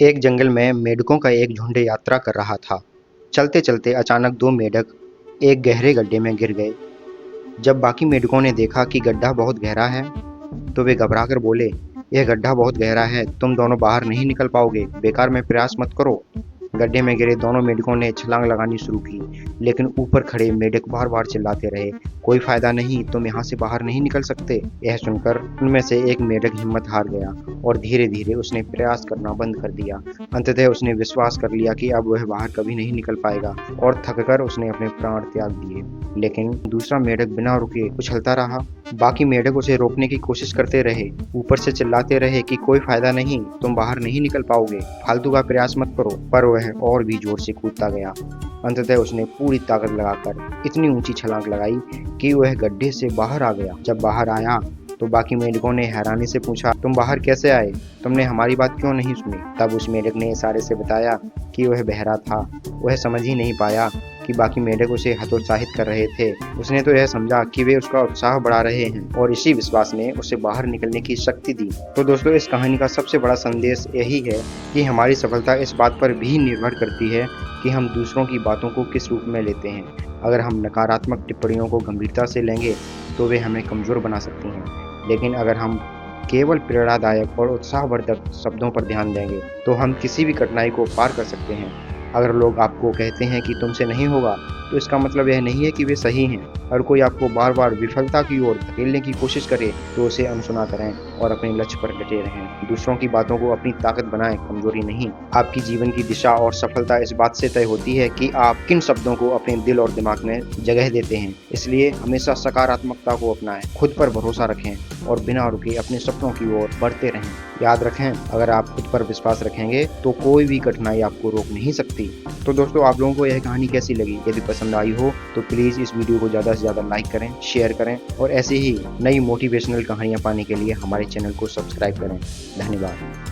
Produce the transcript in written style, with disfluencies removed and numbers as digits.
एक जंगल में मेंढकों का एक झुंड यात्रा कर रहा था। चलते चलते अचानक दो मेंढक एक गहरे गड्ढे में गिर गए। जब बाकी मेंढकों ने देखा कि गड्ढा बहुत गहरा है तो वे घबराकर बोले, यह गड्ढा बहुत गहरा है, तुम दोनों बाहर नहीं निकल पाओगे, बेकार में प्रयास मत करो। गड्ढे में गिरे दोनों मेंढकों ने छलांग लगानी शुरू की, लेकिन ऊपर खड़े मेंढक बार बार चिल्लाते रहे, कोई फायदा नहीं, तुम यहाँ से बाहर नहीं निकल सकते। यह सुनकर उनमें से एक मेंढक हिम्मत हार गया और धीरे धीरे उसने प्रयास करना बंद कर दिया। अंततः उसने विश्वास कर लिया कि अब वह बाहर कभी नहीं निकल पाएगा और थककर उसने अपने प्राण त्याग दिए। लेकिन दूसरा मेंढक बिना रुके उछलता रहा। बाकी मेंढक उसे रोकने की कोशिश करते रहे, ऊपर से चिल्लाते रहे कि कोई फायदा नहीं, तुम बाहर नहीं निकल पाओगे, फालतू का प्रयास मत करो। पर वह और भी जोर से कूदता गया। अंततः उसने पूरी ताकत लगाकर इतनी ऊंची छलांग लगाई कि वह गड्ढे से बाहर आ गया। जब बाहर आया तो बाकी मेंढकों ने हैरानी से पूछा, तुम बाहर कैसे आए, तुमने हमारी बात क्यों नहीं सुनी। तब उस मेंढक ने इशारे से बताया कि वह बहरा था। वह समझ ही नहीं पाया कि बाकी मेंढक उसे हतोत्साहित कर रहे थे। उसने तो यह समझा कि वे उसका उत्साह बढ़ा रहे हैं और इसी विश्वास ने उसे बाहर निकलने की शक्ति दी। तो दोस्तों, इस कहानी का सबसे बड़ा संदेश यही है कि हमारी सफलता इस बात पर भी निर्भर करती है कि हम दूसरों की बातों को किस रूप में लेते हैं। अगर हम नकारात्मक टिप्पणियों को गंभीरता से लेंगे तो वे हमें कमजोर बना सकती हैं, लेकिन अगर हम केवल प्रेरणादायक और उत्साहवर्धक शब्दों पर ध्यान देंगे तो हम किसी भी कठिनाई को पार कर सकते हैं। अगर लोग आपको कहते हैं कि तुमसे नहीं होगा तो इसका मतलब यह नहीं है कि वे सही हैं। अगर कोई आपको बार बार विफलता की ओर धकेलने की कोशिश करे तो उसे अनसुना करें और अपने लक्ष्य पर डटे रहें। दूसरों की बातों को अपनी ताकत बनाएं, कमजोरी नहीं। आपकी जीवन की दिशा और सफलता इस बात से तय होती है कि आप किन शब्दों को अपने दिल और दिमाग में जगह देते हैं। इसलिए हमेशा सकारात्मकता को अपनाएं, खुद पर भरोसा रखें और बिना रुके अपने सपनों की ओर बढ़ते रहें। याद रखें, अगर आप खुद पर विश्वास रखेंगे तो कोई भी कठिनाई आपको रोक नहीं सकती। तो दोस्तों, आप लोगों को यह कहानी कैसी लगी? यदि पसंद आई हो तो प्लीज़ इस वीडियो को ज़्यादा से ज़्यादा लाइक करें, शेयर करें और ऐसे ही नई मोटिवेशनल कहानियाँ पाने के लिए हमारे चैनल को सब्सक्राइब करें। धन्यवाद।